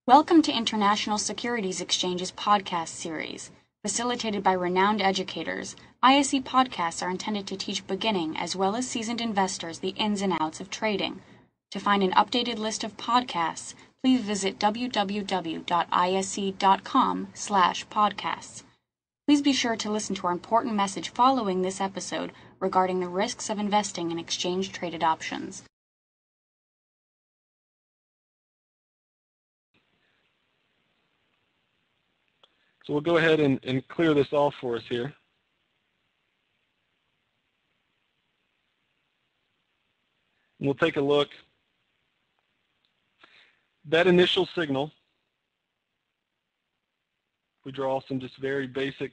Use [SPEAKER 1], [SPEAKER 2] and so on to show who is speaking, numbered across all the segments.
[SPEAKER 1] Welcome to International Securities Exchange's podcast series. Facilitated by renowned educators, ISE podcasts are intended to teach beginning as well as seasoned investors the ins and outs of trading. To find an updated list of podcasts, please visit www.ise.com/podcasts. Please be sure to listen to our important message following this episode regarding the risks of investing in exchange-traded options.
[SPEAKER 2] So we'll go ahead and clear this off for us here. And we'll take a look. That initial signal, we draw some just very basic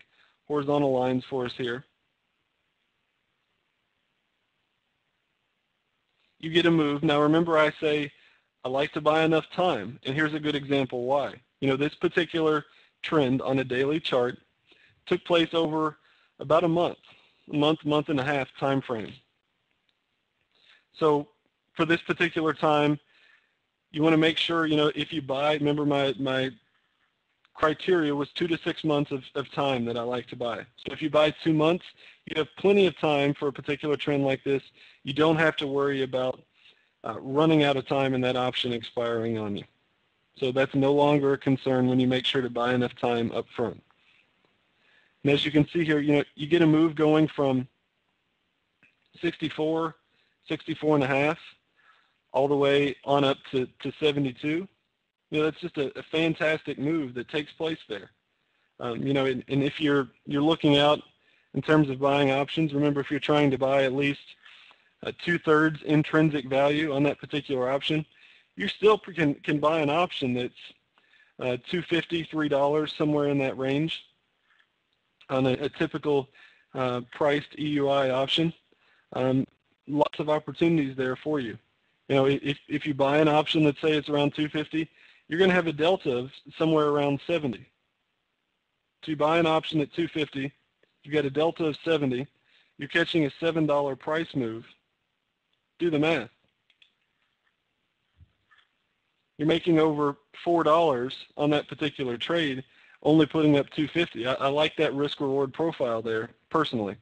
[SPEAKER 2] horizontal lines for us here. You get a move. Now remember I say I like to buy enough time, and here's a good example why. This particular trend on a daily chart took place over about a month and a half time frame. So for this particular time, you want to make sure, if you buy, remember my criteria was 2 to 6 months of time that I like to buy. So if you buy 2 months, you have plenty of time for a particular trend like this. You don't have to worry about running out of time and that option expiring on you. So that's no longer a concern when you make sure to buy enough time up front. And as you can see here, you get a move going from 64, 64 and a half, all the way on up to 72. That's just a fantastic move that takes place there. And if you're looking out in terms of buying options, remember if you're trying to buy at least 2/3 intrinsic value on that particular option, you still can buy an option that's $2.50, $3, somewhere in that range on a typical priced EUI option. Lots of opportunities there for you. If you buy an option, let's say it's around $2.50, you're going to have a delta of somewhere around 70. So you buy an option at $2.50, you got a delta of 70, you're catching a $7 price move. Do the math. You're making over $4 on that particular trade, only putting up $2.50. I like that risk-reward profile there, personally.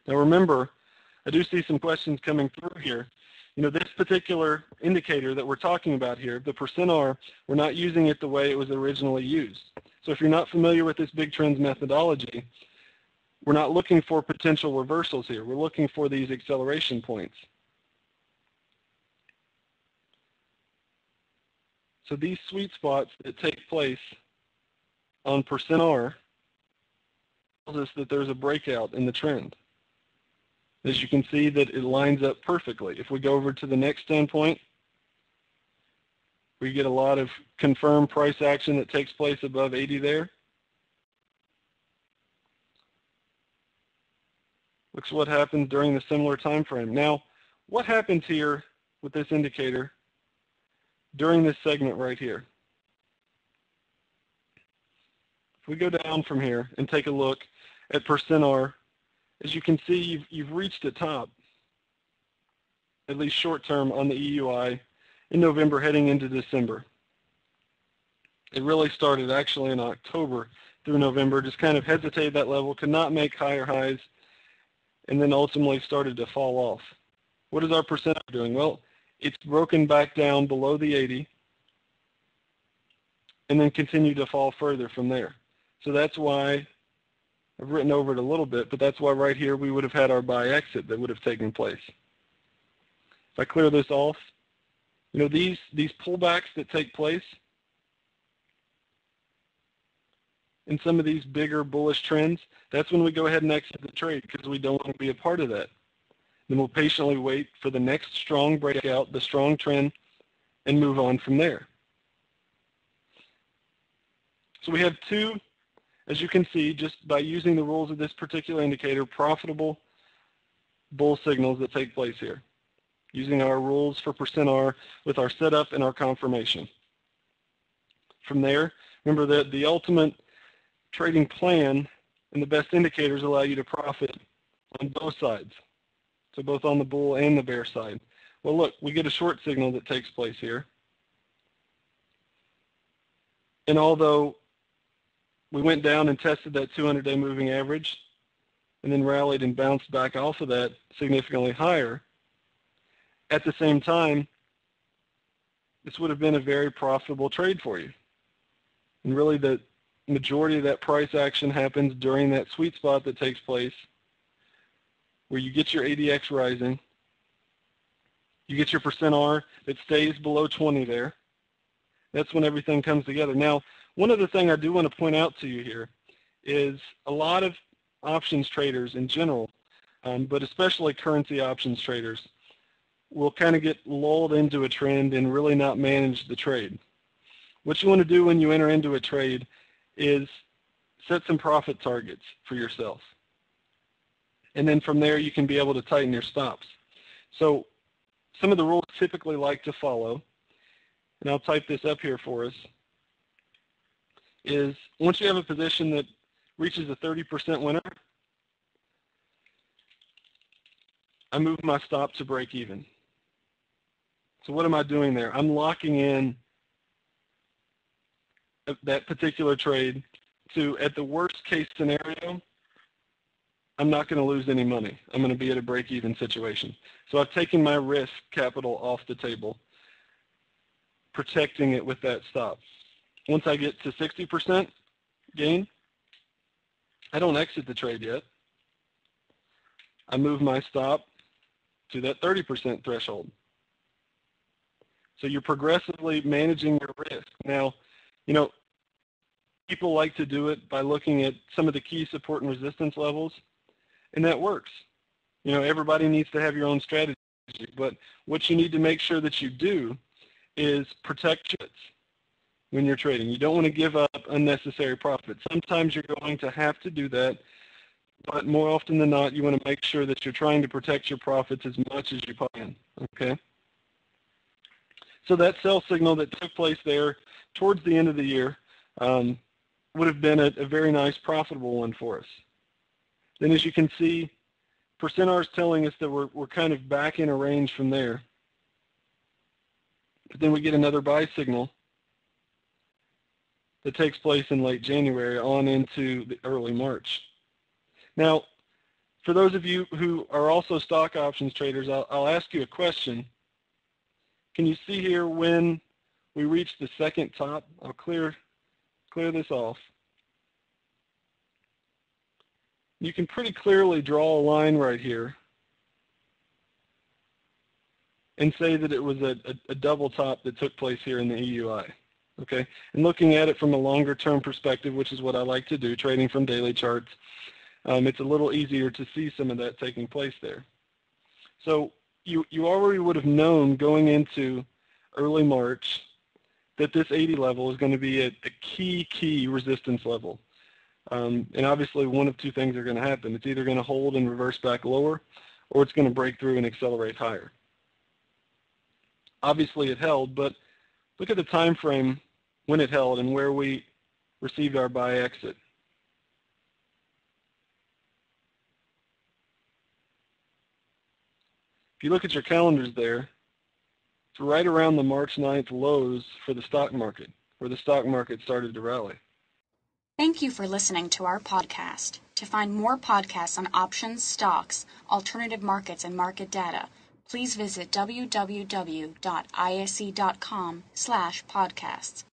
[SPEAKER 2] Now remember, I do see some questions coming through here. This particular indicator that we're talking about here, the %R, we're not using it the way it was originally used. So if you're not familiar with this big trends methodology, we're not looking for potential reversals here. We're looking for these acceleration points. So these sweet spots that take place on %R tells us that there's a breakout in the trend. As you can see that it lines up perfectly. If we go over to the next standpoint, we get a lot of confirmed price action that takes place above 80 there. Looks what happened during the similar time frame. Now, what happens here with this indicator during this segment right here? If we go down from here and take a look at %R, as you can see, you've reached a top, at least short term, on the EUI in November heading into December. It really started actually in October through November, just kind of hesitated that level, could not make higher highs, and then ultimately started to fall off. What is our % doing? Well, it's broken back down below the 80 and then continued to fall further from there. So that's why I've written over it a little bit, but that's why right here we would have had our buy exit that would have taken place. If I clear this off, these pullbacks that take place in some of these bigger bullish trends, that's when we go ahead and exit the trade because we don't want to be a part of that. Then we'll patiently wait for the next strong breakout, the strong trend, and move on from there. So we have two, as you can see, just by using the rules of this particular indicator, profitable bull signals that take place here, using our rules for %R with our setup and our confirmation. From there, remember that the ultimate trading plan and the best indicators allow you to profit on both sides. So both on the bull and the bear side. Well, look, we get a short signal that takes place here. And although we went down and tested that 200-day moving average and then rallied and bounced back off of that significantly higher, at the same time, this would have been a very profitable trade for you. And really the majority of that price action happens during that sweet spot that takes place where you get your ADX rising, you get your percent R that stays below 20 there. That's when everything comes together. Now, one other thing I do want to point out to you here is a lot of options traders in general, but especially currency options traders, will kind of get lulled into a trend and really not manage the trade. What you want to do when you enter into a trade is set some profit targets for yourself. And then from there you can be able to tighten your stops. So some of the rules I typically like to follow, and I'll type this up here for us, is once you have a position that reaches a 30% winner, I move my stop to break even. So what am I doing there? I'm locking in that particular trade to, at the worst case scenario, I'm not going to lose any money. I'm going to be at a break-even situation. So I've taken my risk capital off the table, protecting it with that stop. Once I get to 60% gain, I don't exit the trade yet. I move my stop to that 30% threshold. So you're progressively managing your risk. Now, you know, people like to do it by looking at some of the key support and resistance levels, and that works. You know, everybody needs to have your own strategy, but what you need to make sure that you do is protect it when you're trading. You don't want to give up unnecessary profit. Sometimes you're going to have to do that, but more often than not, you want to make sure that you're trying to protect your profits as much as you can, okay? So that sell signal that took place there towards the end of the year would have been a very nice profitable one for us. Then as you can see, percent R is telling us that we're kind of back in a range from there. But then we get another buy signal that takes place in late January on into the early March. Now, for those of you who are also stock options traders, I'll ask you a question. Can you see here when we reach the second top? I'll clear this off. You can pretty clearly draw a line right here and say that it was a double top that took place here in the EUI. Okay, and looking at it from a longer term perspective, which is what I like to do, trading from daily charts, it's a little easier to see some of that taking place there. So you already would have known going into early March that this 80 level is going to be a key resistance level. And obviously one of two things are going to happen. It's either going to hold and reverse back lower, or it's going to break through and accelerate higher. Obviously it held, but look at the time frame when it held and where we received our buy exit. If you look at your calendars there, it's right around the March 9th lows for the stock market, where the stock market started to rally.
[SPEAKER 1] Thank you for listening to our podcast. To find more podcasts on options, stocks, alternative markets, and market data, please visit www.ise.com/podcasts.